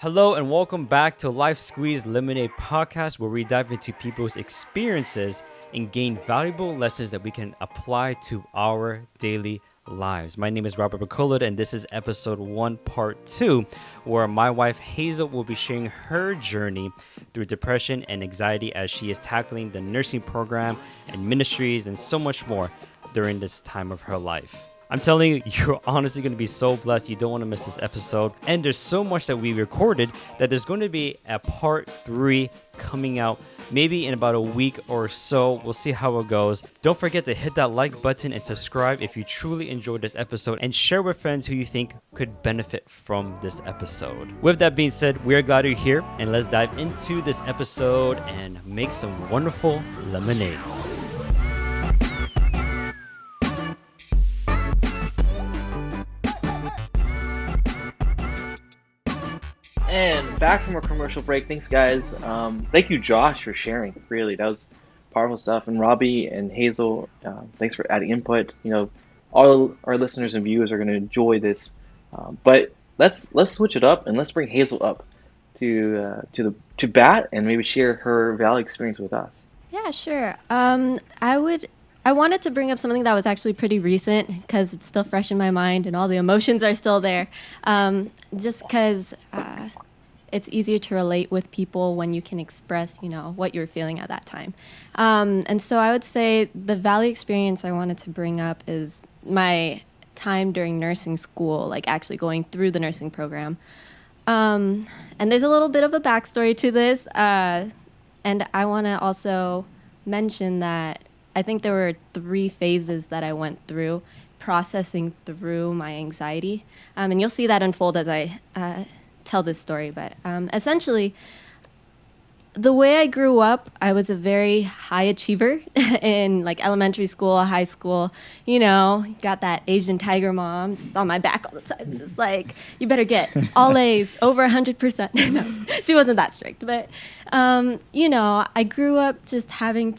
Hello and welcome back to Life Squeeze Lemonade podcast, where we dive into people's experiences and gain valuable lessons that we can apply to our daily lives. My name is Robert Bacolod, and this is episode 1, part 2, where my wife Hazel will be sharing her journey through depression and anxiety as she is tackling the nursing program and ministries and so much more during this time of her life. I'm telling you, you're honestly going to be so blessed. You don't want to miss this episode. And there's so much that we recorded that there's going to be a part 3 coming out maybe in about a week or so. We'll see how it goes. Don't forget to hit that like button and subscribe if you truly enjoyed this episode, and share with friends who you think could benefit from this episode. With that being said, we are glad you're here, and let's dive into this episode and make some wonderful lemonade. And back from our commercial break. Thanks, guys. Thank you, Josh, for sharing. Really, that was powerful stuff. And Robbie and Hazel, thanks for adding input. You know, all our listeners and viewers are going to enjoy this. But let's switch it up and let's bring Hazel up to bat and maybe share her Valley experience with us. Yeah, sure. I wanted to bring up something that was actually pretty recent because it's still fresh in my mind and all the emotions are still there. Just because it's easier to relate with people when you can express, what you're feeling at that time. And so I would say the Valley experience I wanted to bring up is my time during nursing school, like actually going through the nursing program. And there's a little bit of a backstory to this. And I want to also mention that I think there were 3 phases that I went through processing through my anxiety. And you'll see that unfold as I tell this story. But essentially, the way I grew up, I was a very high achiever in like elementary school, high school. Got that Asian tiger mom just on my back all the time. It's just like, you better get all A's, over 100%. No, she wasn't that strict. But, I grew up just having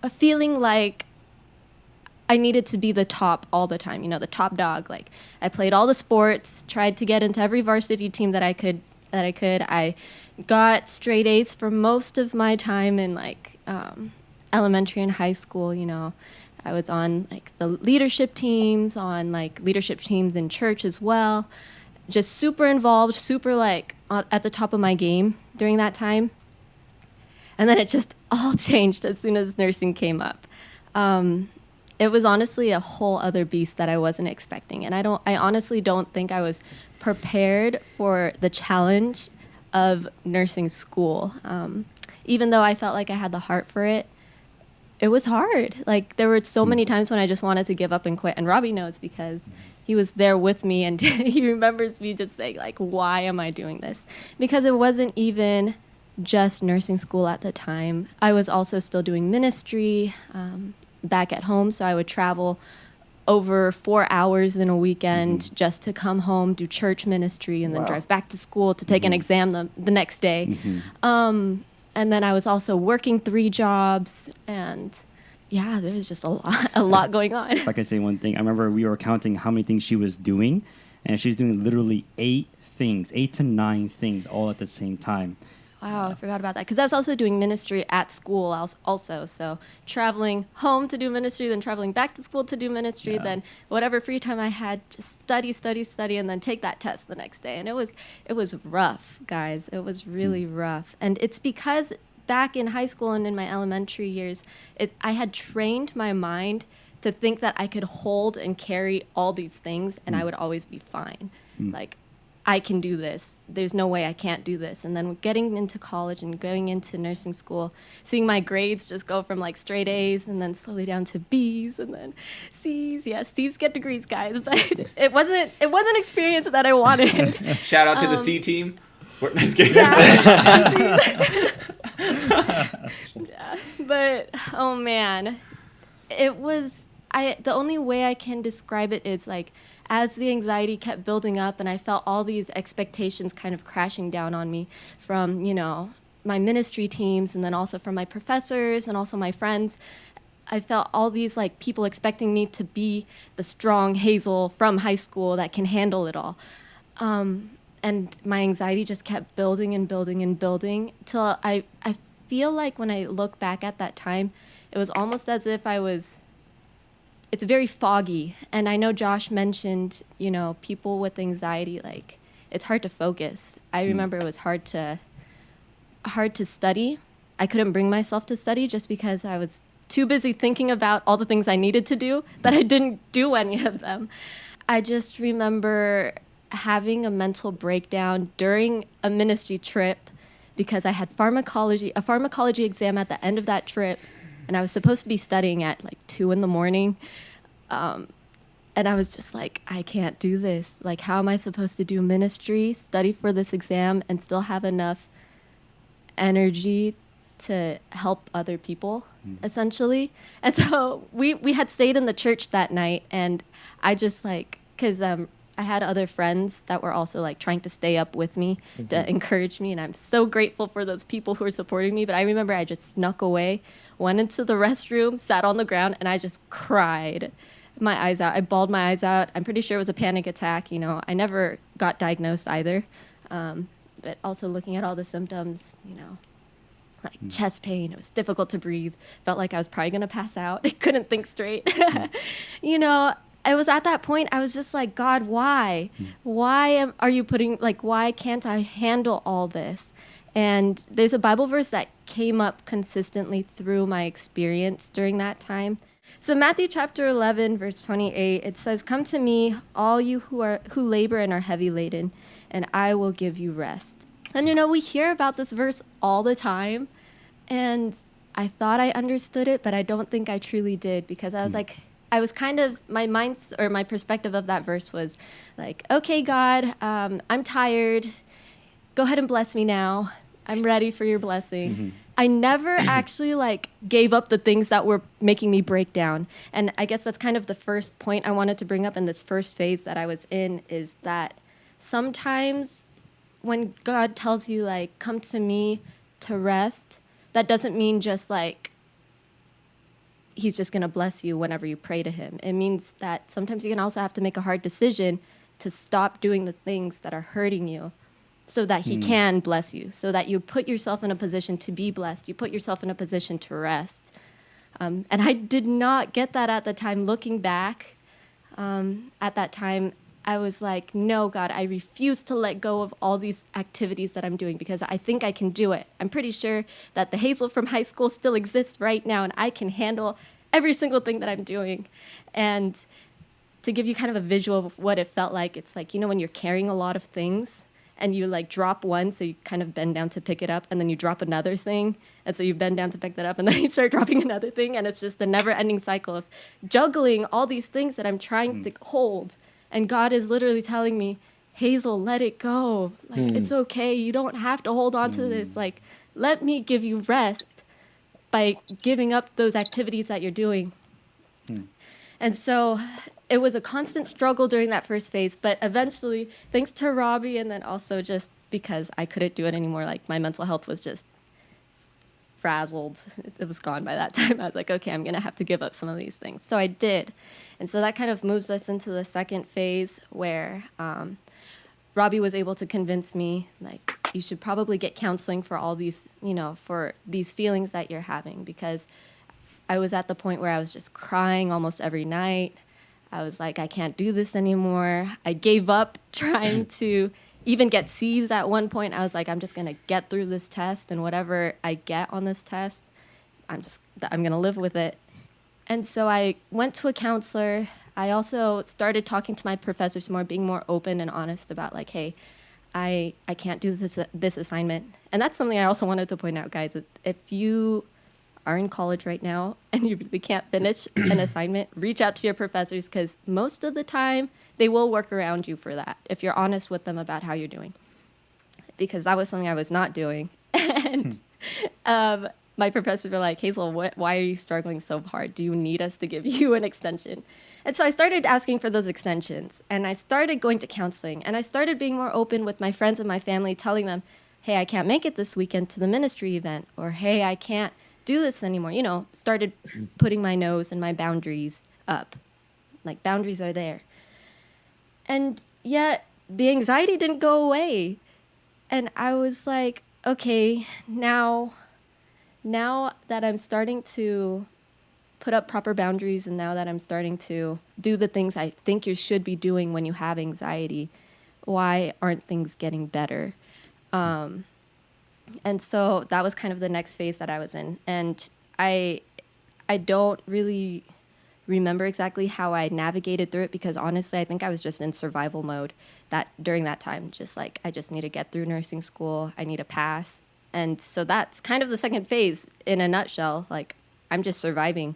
a feeling like I needed to be the top all the time, the top dog. Like, I played all the sports, tried to get into every varsity team that I could. I got straight A's for most of my time in elementary and high school. I was on the leadership teams, in church as well. Just super involved, super at the top of my game during that time. And then it just all changed as soon as nursing came up. It was honestly a whole other beast that I wasn't expecting. And I honestly don't think I was prepared for the challenge of nursing school. Even though I felt like I had the heart for it, it was hard. Like, there were so many times when I just wanted to give up and quit. And Robbie knows because he was there with me, and he remembers me just saying, why am I doing this? Because it wasn't even just nursing school at the time. I was also still doing ministry back at home, so I would travel over 4 hours in a weekend just to come home, do church ministry, and then drive back to school to take an exam the next day. And then I was also working 3 jobs, and yeah, there was just a lot going on. If I can say one thing, I remember we were counting how many things she was doing, and she's doing literally 8 to 9 things all at the same time. Wow, I forgot about that. Because I was also doing ministry at school also. So traveling home to do ministry, then traveling back to school to do ministry, then whatever free time I had, just study, and then take that test the next day. And it was rough, guys. It was really rough. And it's because back in high school and in my elementary years, I had trained my mind to think that I could hold and carry all these things and I would always be fine. I can do this. There's no way I can't do this. And then getting into college and going into nursing school, seeing my grades just go from straight A's and then slowly down to B's and then C's. Yeah, C's get degrees, guys, but it wasn't an experience that I wanted. Shout out to the C team. Yeah, but oh man, it was. The only way I can describe it is as the anxiety kept building up and I felt all these expectations kind of crashing down on me from, my ministry teams and then also from my professors and also my friends. I felt all these people expecting me to be the strong Hazel from high school that can handle it all. and my anxiety just kept building and building and building till I feel like when I look back at that time, it was almost as if it's very foggy. And I know Josh mentioned, people with anxiety, like it's hard to focus. I remember it was hard to study. I couldn't bring myself to study just because I was too busy thinking about all the things I needed to do that I didn't do any of them. I just remember having a mental breakdown during a ministry trip because I had a pharmacology exam at the end of that trip, and I was supposed to be studying at like 2 a.m. And I was just like, I can't do this. Like, how am I supposed to do ministry, study for this exam, and still have enough energy to help other people, essentially? And so we had stayed in the church that night, and I just because I had other friends that were also like trying to stay up with me to encourage me, and I'm so grateful for those people who are supporting me. But I remember I just snuck away, went into the restroom, sat on the ground, and I just cried my eyes out. I bawled my eyes out. I'm pretty sure it was a panic attack. I never got diagnosed either. But also looking at all the symptoms, like chest pain, it was difficult to breathe, felt like I was probably going to pass out. I couldn't think straight. I was at that point, I was just like, God, why? Why are you why can't I handle all this? And there's a Bible verse that came up consistently through my experience during that time. So Matthew chapter 11, verse 28, it says, "Come to me, all you who labor and are heavy laden, and I will give you rest." And we hear about this verse all the time, and I thought I understood it, but I don't think I truly did, because I was like, my perspective of that verse was like, okay, God, I'm tired. Go ahead and bless me now. I'm ready for your blessing. I never actually gave up the things that were making me break down. And I guess that's kind of the first point I wanted to bring up in this first phase that I was in, is that sometimes when God tells you come to me to rest, that doesn't mean just he's just going to bless you whenever you pray to him. It means that sometimes you can also have to make a hard decision to stop doing the things that are hurting you so that he can bless you, so that you put yourself in a position to be blessed. You put yourself in a position to rest. And I did not get that at the time. Looking back at that time, I was like, no, God, I refuse to let go of all these activities that I'm doing because I think I can do it. I'm pretty sure that the Hazel from high school still exists right now, and I can handle every single thing that I'm doing. And to give you kind of a visual of what it felt like, it's like, when you're carrying a lot of things and you drop one, so you kind of bend down to pick it up, and then you drop another thing, and so you bend down to pick that up, and then you start dropping another thing, and it's just a never-ending cycle of juggling all these things that I'm trying to hold. And God is literally telling me, Hazel, let it go. It's okay. You don't have to hold on to this. Let me give you rest by giving up those activities that you're doing. And so it was a constant struggle during that first phase. But eventually, thanks to Robbie, and then also just because I couldn't do it anymore, my mental health was just frazzled. It was gone by that time. I was like, okay, I'm going to have to give up some of these things. So I did. And so that kind of moves us into the second phase where Robbie was able to convince me, you should probably get counseling for all these, for these feelings that you're having, because I was at the point where I was just crying almost every night. I was like, I can't do this anymore. I gave up trying to even get C's at one point. I was like, I'm just going to get through this test, and whatever I get on this test, I'm going to live with it. And so I went to a counselor. I also started talking to my professors more, being more open and honest about hey, I can't do this assignment. And that's something I also wanted to point out, guys. If you are in college right now and you really can't finish an assignment, reach out to your professors, because most of the time they will work around you for that if you're honest with them about how you're doing. Because that was something I was not doing. And my professors were like, Hazel, why are you struggling so hard? Do you need us to give you an extension? And so I started asking for those extensions, and I started going to counseling, and I started being more open with my friends and my family, telling them, hey, I can't make it this weekend to the ministry event, or hey, I can't do this anymore. Started putting my nose and my boundaries up. Boundaries are there. And yet the anxiety didn't go away. And I was like, okay, now that I'm starting to put up proper boundaries, and now that I'm starting to do the things I think you should be doing when you have anxiety, why aren't things getting better? And so that was kind of the next phase that I was in. And I don't really remember exactly how I navigated through it, because honestly, I think I was just in survival mode that during that time, just like, I just need to get through nursing school. I need a pass. And so that's kind of the second phase in a nutshell. Like, I'm just surviving.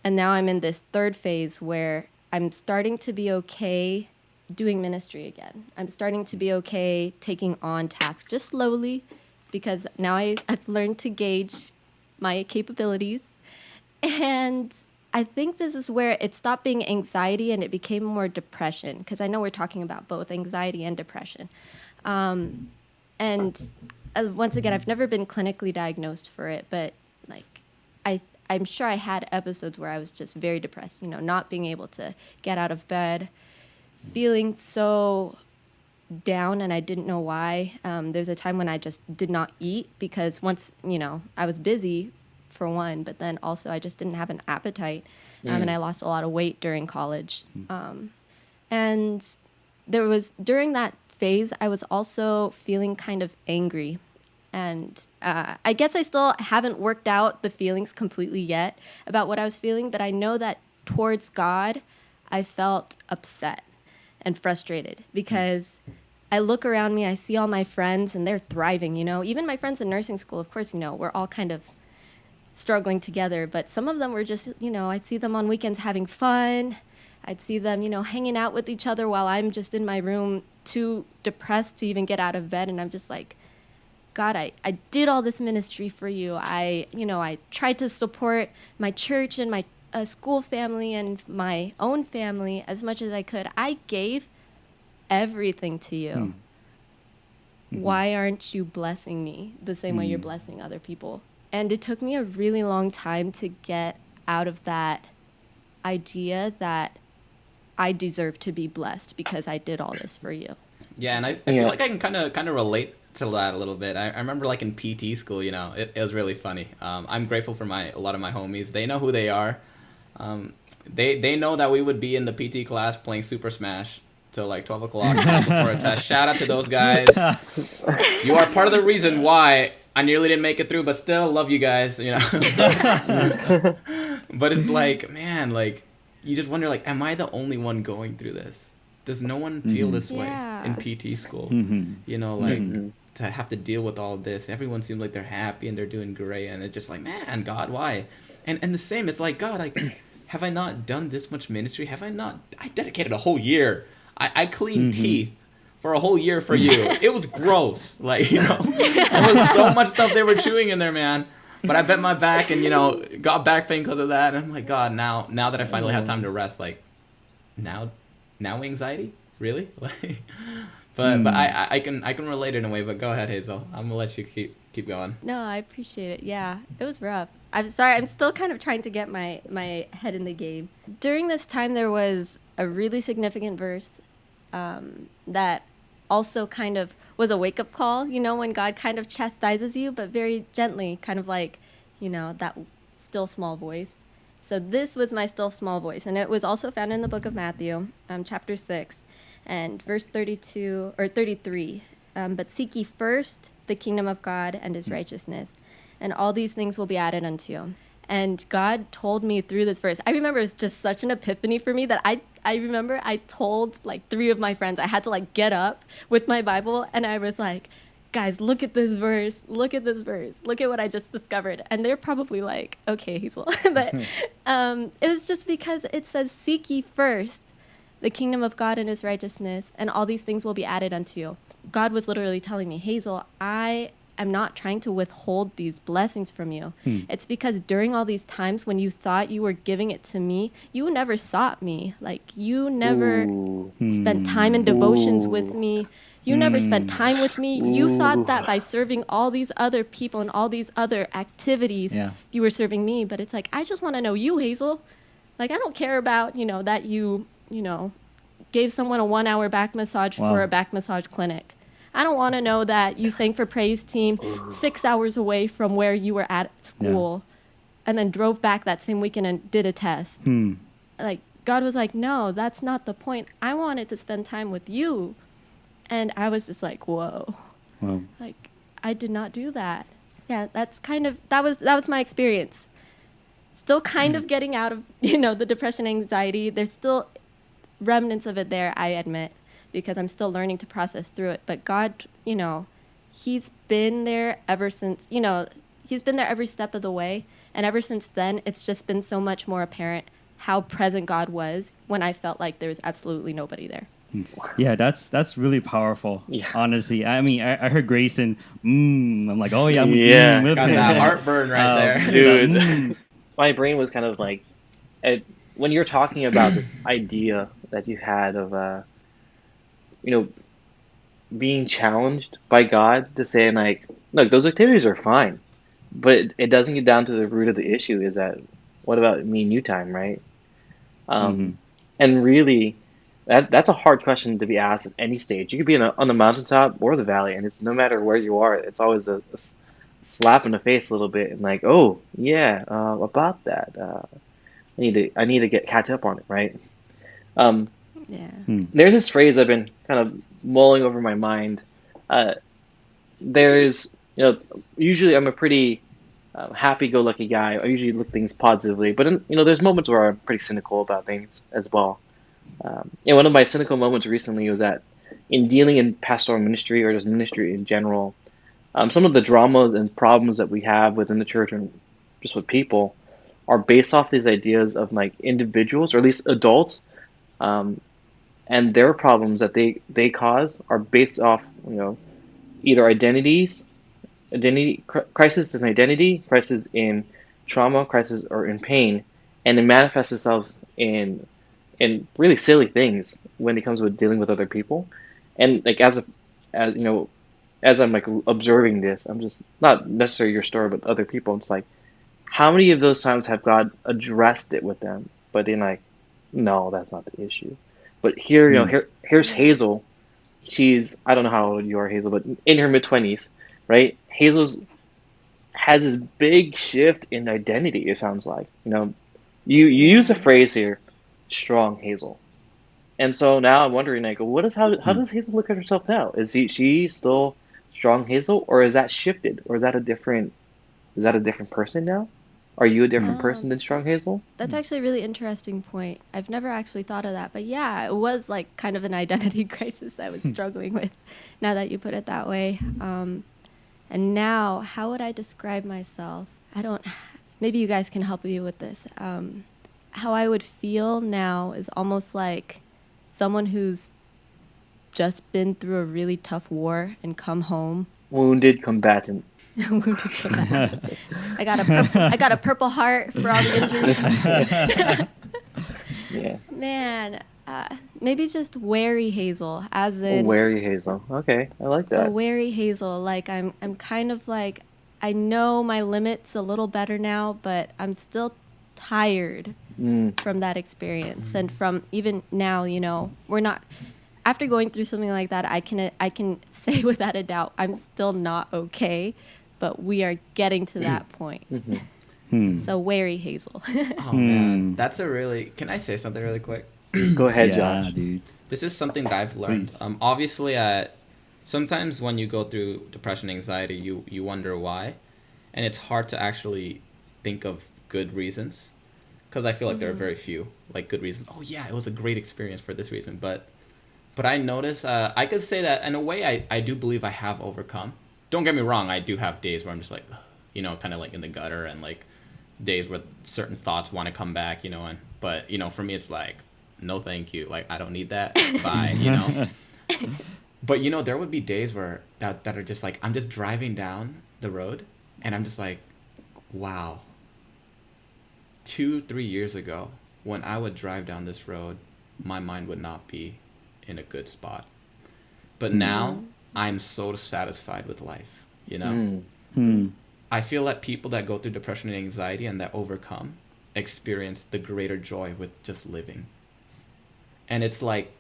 And now I'm in this third phase where I'm starting to be okay doing ministry again. I'm starting to be okay taking on tasks just slowly, because now I've learned to gauge my capabilities. And I think this is where it stopped being anxiety and it became more depression, because I know we're talking about both anxiety and depression. And once again, I've never been clinically diagnosed for it, but like I'm sure I had episodes where I was just very depressed, not being able to get out of bed, feeling so down, and I didn't know why. There's a time when I just did not eat because once, I was busy for one, but then also I just didn't have an appetite, and I lost a lot of weight during college. And there was, during that phase, I was also feeling kind of angry. And I guess I still haven't worked out the feelings completely yet about what I was feeling, but I know that towards God, I felt upset and frustrated because I look around me, I see all my friends, and they're thriving, Even my friends in nursing school, of course, we're all kind of struggling together, but some of them were just, I'd see them on weekends having fun. I'd see them, hanging out with each other while I'm just in my room too depressed to even get out of bed. And I'm just like, God, I did all this ministry for you. I tried to support my church and my school family and my own family as much as I could. I gave everything to you. Mm-hmm. Why aren't you blessing me the same way you're blessing other people? And it took me a really long time to get out of that idea that I deserve to be blessed because I did all this for you. Yeah, and I feel like I can kind of relate to that a little bit. I remember like in PT school, it was really funny. I'm grateful for a lot of my homies. They know who they are. They know that we would be in the PT class playing Super Smash till like 12 o'clock before a test. Shout out to those guys. You are part of the reason why I nearly didn't make it through, but still love you guys, But it's like, man, like, you just wonder, like, am I the only one going through this? Does no one feel this way in PT school? To have to deal with all this. Everyone seems like they're happy and they're doing great, and it's just like, man, God, why? And the same, it's like, God, have I not done this much ministry? I dedicated a whole year. I cleaned teeth for a whole year for you. It was gross. Like, there was so much stuff they were chewing in there, man. But I bent my back and, got back pain because of that. And I'm like, God, now that I finally have time to rest, like, now anxiety? Really? But I can relate in a way. But go ahead, Hazel. I'm gonna let you keep going. No, I appreciate it. Yeah, it was rough. I'm sorry. I'm still kind of trying to get my head in the game. During this time, there was a really significant verse that also kind of was a wake-up call, when God kind of chastises you, but very gently, kind of like, that still small voice. So this was my still small voice, and it was also found in the book of Matthew, chapter 6, and verse 32 or 33. But seek ye first the kingdom of God and his righteousness, and all these things will be added unto you. And God told me through this verse, I remember it was just such an epiphany for me that I remember I told like 3 of my friends, I had to like get up with my Bible, and I was like, guys, look at this verse. Look at this verse. Look at what I just discovered. And they're probably like, okay, Hazel. But it was just because it says, seek ye first the kingdom of God and his righteousness, and all these things will be added unto you. God was literally telling me, Hazel, I am not trying to withhold these blessings from you. It's because during all these times when you thought you were giving it to me, you never sought me. Like, you never spent time in devotions with me. You never spent time with me. You thought that by serving all these other people and all these other activities, you were serving me. But it's like, I just want to know you, Hazel. Like, I don't care about, that you gave someone a 1-hour back massage for a back massage clinic. I don't want to know that you sang for praise team 6 hours away from where you were at school and then drove back that same weekend and did a test. Like, God was like, no, that's not the point. I wanted to spend time with you. And I was just like, whoa. Like, I did not do that. Yeah, that's kind of, that was my experience. Still kind of getting out of, the depression, anxiety. There's still remnants of it there, I admit, because I'm still learning to process through it. But God, he's been there ever since, he's been there every step of the way. And ever since then, it's just been so much more apparent how present God was when I felt like there was absolutely nobody there. Yeah, that's really powerful. Yeah. Honestly, I mean, I heard Grayson. I'm like, oh yeah, I'm with got him. that heartburn right there, dude. My brain was kind of like, when you're talking about this idea that you had of, being challenged by God to say like, look, those activities are fine, but it doesn't get down to the root of the issue. Is that what about me and you time, right? And really, that's a hard question to be asked at any stage. You could be on the mountaintop or the valley, and it's no matter where you are, it's always a slap in the face a little bit, and like, oh yeah, about that, I need to catch up on it, right? There's this phrase I've been kind of mulling over my mind. There's, usually I'm a pretty happy-go-lucky guy. I usually look things positively, but there's moments where I'm pretty cynical about things as well. And one of my cynical moments recently was that in dealing in pastoral ministry or just ministry in general, some of the dramas and problems that we have within the church and just with people are based off these ideas of like individuals, or at least adults, and their problems that they cause are based off, either identity crisis in identity, crisis in trauma, crisis or in pain, and it manifests itself in really silly things when it comes with dealing with other people. And like as I'm like observing this, I'm just not necessarily your story, but other people. I'm just like, how many of those times have God addressed it with them? But then like, no, that's not the issue. But here, here's Hazel. She's, I don't know how old you are, Hazel, but in her mid-20s, right? Hazel's has this big shift in identity. It sounds like, you use a phrase here, strong Hazel. And so now I'm wondering, like, how does Hazel look at herself now? Is she still strong Hazel, or is that shifted, or is that a different person now? Are you a different person than strong Hazel? That's actually a really interesting point. I've never actually thought of that, but yeah, it was like kind of an identity crisis I was struggling with. Now that you put it that way, and now, how would I describe myself? Maybe you guys can help me with this. How I would feel now is almost like someone who's just been through a really tough war and come home. Wounded combatant. I got a purple heart for all the injuries. Yeah. Man, maybe just wary Hazel, as in wary Hazel. Okay, I like that. A wary Hazel. Like I'm kind of like, I know my limits a little better now, but I'm still tired from that experience, and from even now. We're not. After going through something like that, I can say without a doubt, I'm still not okay. But we are getting to that point. So wary Hazel. Oh man, that's can I say something really quick? Go ahead, Josh. Dude. This is something that I've learned. Obviously, sometimes when you go through depression, anxiety, you wonder why, and it's hard to actually think of good reasons, because I feel like there are very few like good reasons. Oh yeah, it was a great experience for this reason, but I notice I could say that in a way I do believe I have overcome. Don't get me wrong, I do have days where I'm just like, kind of like in the gutter, and like days where certain thoughts want to come back, but for me it's like, no thank you, like I don't need that, bye, But there would be days where that are just like, I'm just driving down the road and I'm just like, wow, 2-3 years ago when I would drive down this road, my mind would not be in a good spot, but now I'm so satisfied with life, I feel that people that go through depression and anxiety and that overcome experience the greater joy with just living. And it's like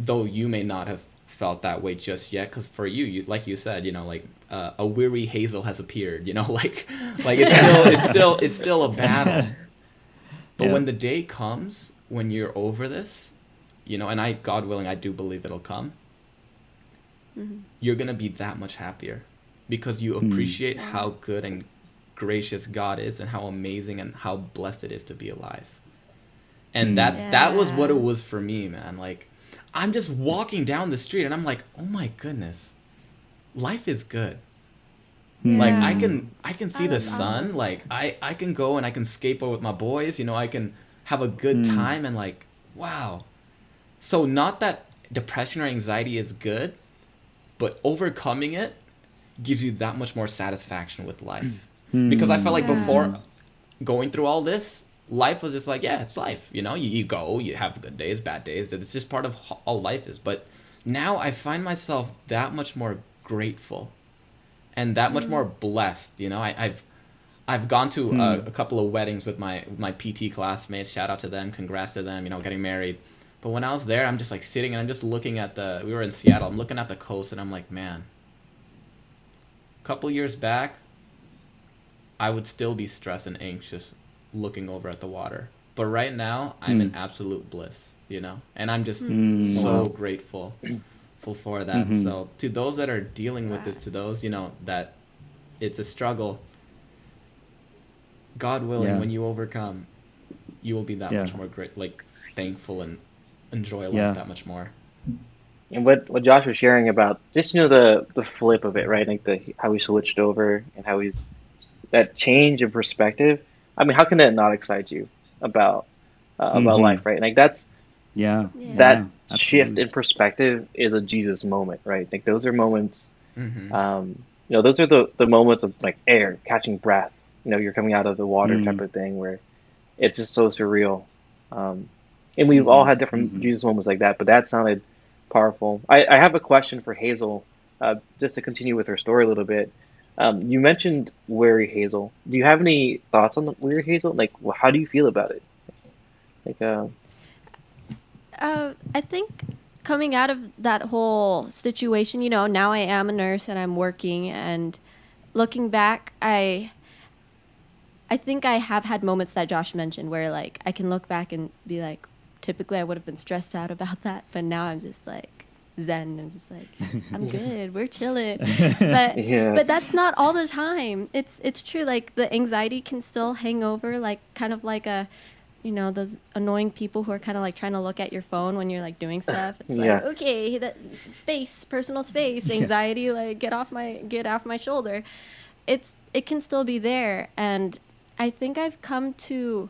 though you may not have felt that way just yet, because for you, like you said, like a weary Hazel has appeared, like it's still a battle. But when the day comes when you're over this, and God willing, I do believe it'll come. You're gonna be that much happier because you appreciate how good and gracious God is and how amazing and how blessed it is to be alive. And that was what it was for me, man. Like, I'm just walking down the street and I'm like, oh my goodness, life is good. Like, I can see the sun. Awesome. Like, I can go and I can skateboard with my boys. I can have a good time and like, wow. So not that depression or anxiety is good, but overcoming it gives you that much more satisfaction with life. Because I felt like before going through all this, life was just like, yeah, it's life. You go, you have good days, bad days. It's just part of all life is. But now I find myself that much more grateful and that much more blessed. I've gone to a couple of weddings with my PT classmates. Shout out to them. Congrats to them, getting married. But when I was there, I'm just like sitting and I'm just looking at we were in Seattle. I'm looking at the coast and I'm like, man, a couple years back, I would still be stressed and anxious looking over at the water. But right now, I'm in absolute bliss, and I'm just so grateful for that. So to those that are dealing with this, to those, that it's a struggle, God willing, when you overcome, you will be that much more thankful and enjoy life that much more. And what Josh was sharing about just, the flip of it, right? Like how he switched over and how he's that change of perspective. I mean, how can that not excite you about life, right? Like that shift in perspective is a Jesus moment, right? Like those are moments, those are the moments of like air, catching breath, you're coming out of the water type of thing where it's just so surreal. And we've all had different Jesus moments like that, but that sounded powerful. I have a question for Hazel, just to continue with her story a little bit. You mentioned Weary Hazel. Do you have any thoughts on the Weary Hazel? Like, how do you feel about it? Like, I think coming out of that whole situation, now I am a nurse and I'm working, and looking back, I think I have had moments that Josh mentioned where like I can look back and be like, typically I would have been stressed out about that, but now I'm just like zen and just like, I'm good, we're chilling. But that's not all the time. It's true, like the anxiety can still hang over, like kind of like a, those annoying people who are kind of like trying to look at your phone when you're like doing stuff. It's like, okay, that space, personal space, anxiety, like get off my shoulder. It can still be there, and I think I've come to,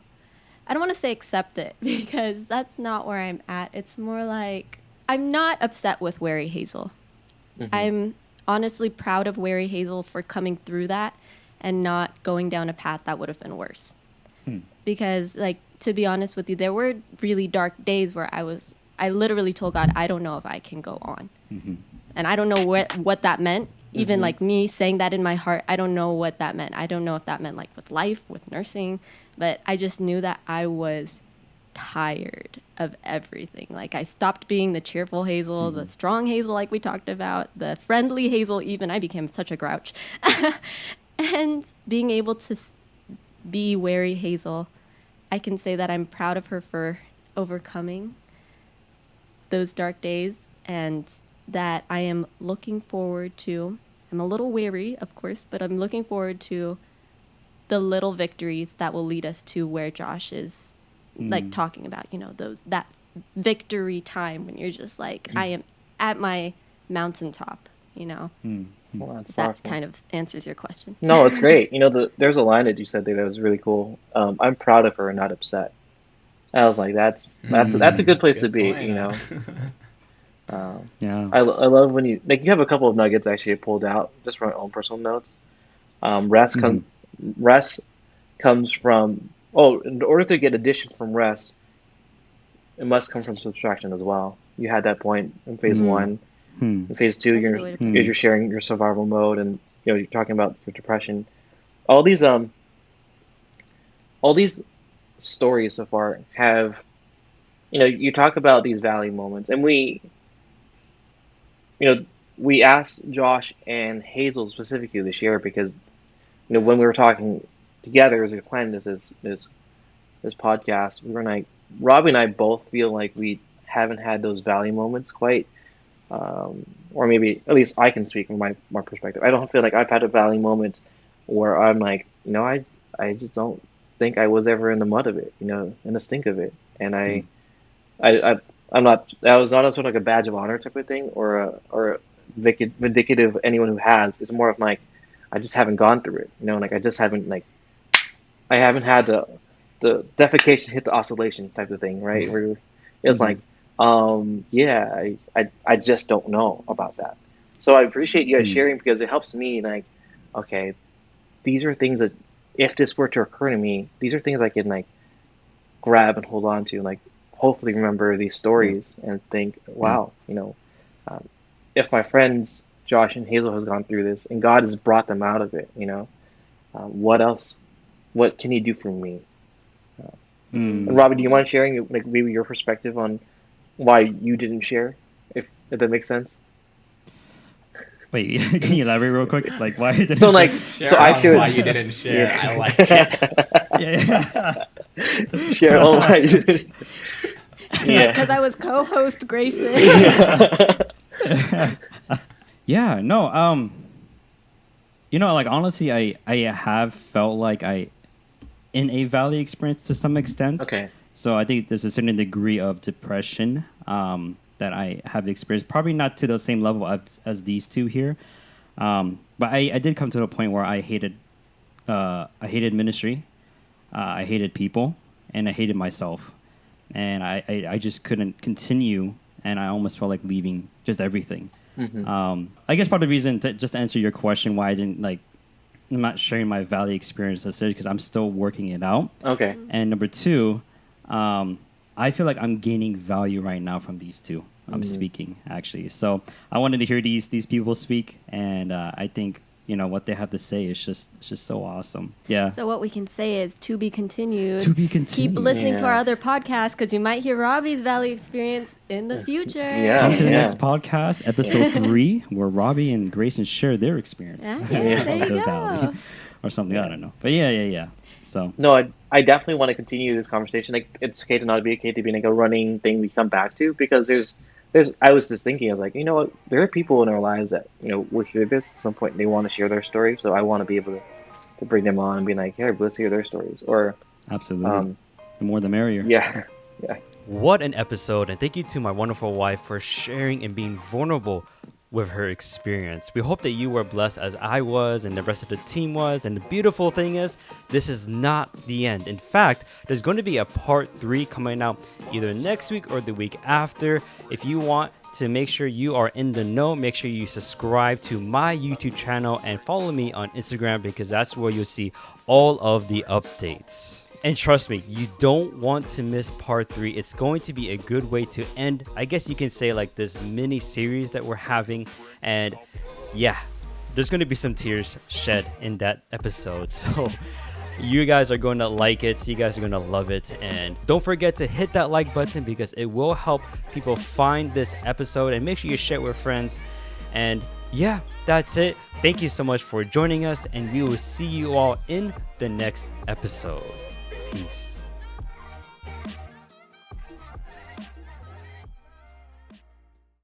I don't want to say accept it, because that's not where I'm at. It's more like I'm not upset with Weary Hazel. I'm honestly proud of Weary Hazel for coming through that and not going down a path that would have been worse. Because, like, to be honest with you, there were really dark days where I literally told God, I don't know if I can go on. And I don't know what that meant. Even like me saying that in my heart, I don't know what that meant. I don't know if that meant like with life, with nursing, but I just knew that I was tired of everything. Like I stopped being the cheerful Hazel, the strong Hazel like we talked about, the friendly Hazel even. I became such a grouch. And being able to be Weary Hazel, I can say that I'm proud of her for overcoming those dark days, and that I am looking forward to. I'm a little weary, of course, but I'm looking forward to the little victories that will lead us to where Josh is like talking about, that victory time when you're just like, I am at my mountaintop, Well, that's that powerful. kind of answers your question. No, it's great. There's a line that you said there that was really cool. I'm proud of her and not upset. I was like, that's a good place to be, point, I love when you have a couple of nuggets actually pulled out just from my own personal notes. Rest comes from, in order to get addition from rest, it must come from subtraction as well. You had that point in phase one. In phase two, you're sharing your survival mode, and you're talking about your depression. All these stories so far have, you talk about these valley moments, and we we asked Josh and Hazel specifically to share because when we were talking together as we were planning this podcast, we were like, Robbie and I both feel like we haven't had those valley moments quite, or maybe at least I can speak from my perspective. I don't feel like I've had a valley moment where I'm like, I just don't think I was ever in the mud of it, in the stink of it, and I'm not. That was not a sort of like a badge of honor type of thing, or vindicative of anyone who has. It's more of like I just haven't gone through it, like I just haven't I haven't had the defecation hit the oscillation type of thing, right? Where it's like, yeah, I just don't know about that. So I appreciate you guys sharing because it helps me okay, these are things that if this were to occur to me, these are things I can grab and hold on to, and hopefully remember these stories and think, wow, if my friends Josh and Hazel has gone through this and God has brought them out of it, what else? What can He do for me? And Robbie, do you mind sharing maybe your perspective on why you didn't share, if that makes sense? Wait, can you elaborate real quick? Why didn't so share? So I shared why you didn't share. Yeah. I like it. Share why you didn't. Yeah, because I was co-host Grayson. Yeah, no, honestly, I have felt like in a valley experience to some extent. Okay. So I think there's a certain degree of depression that I have experienced. Probably not to the same level as these two here, but I did come to a point where I hated ministry, I hated people, and I hated myself, and I just couldn't continue, and I almost felt like leaving just everything. Mm-hmm. I guess part of the reason, just to answer your question, why I didn't I'm not sharing my valley experience necessarily because I'm still working it out. Okay. And number two, I feel like I'm gaining value right now from these two. I'm speaking actually, so I wanted to hear these people speak, and I think what they have to say is just so awesome. Yeah. So what we can say is to be continued. To be continued. Keep listening to our other podcasts because you might hear Robbie's valley experience in the future. Yeah. Come to the next podcast, episode 3, where Robbie and Grayson share their experience. Okay, there you go. Valley or something. I don't know, but yeah. So no, I definitely want to continue this conversation. It's okay to not be okay to be a running thing we come back to, because there's I was just thinking, I was like, what, there are people in our lives that will hear this at some point and they want to share their story. So I want to be able to bring them on and be like, hey, let's hear their stories. Or absolutely, the more the merrier. Yeah. What an episode, and thank you to my wonderful wife for sharing and being vulnerable with her experience. We hope that you were blessed as I was and the rest of the team was. And the beautiful thing is, this is not the end. In fact, there's going to be a part 3 coming out either next week or the week after. If you want to make sure you are in the know, make sure you subscribe to my YouTube channel and follow me on Instagram, because that's where you'll see all of the updates. And trust me, you don't want to miss part 3. It's going to be a good way to end, I guess you can say, this mini series that we're having. And yeah, there's going to be some tears shed in that episode. So you guys are going to like it. You guys are going to love it. And don't forget to hit that like button, because it will help people find this episode. And make sure you share it with friends. And yeah, that's it. Thank you so much for joining us. And we will see you all in the next episode. Peace.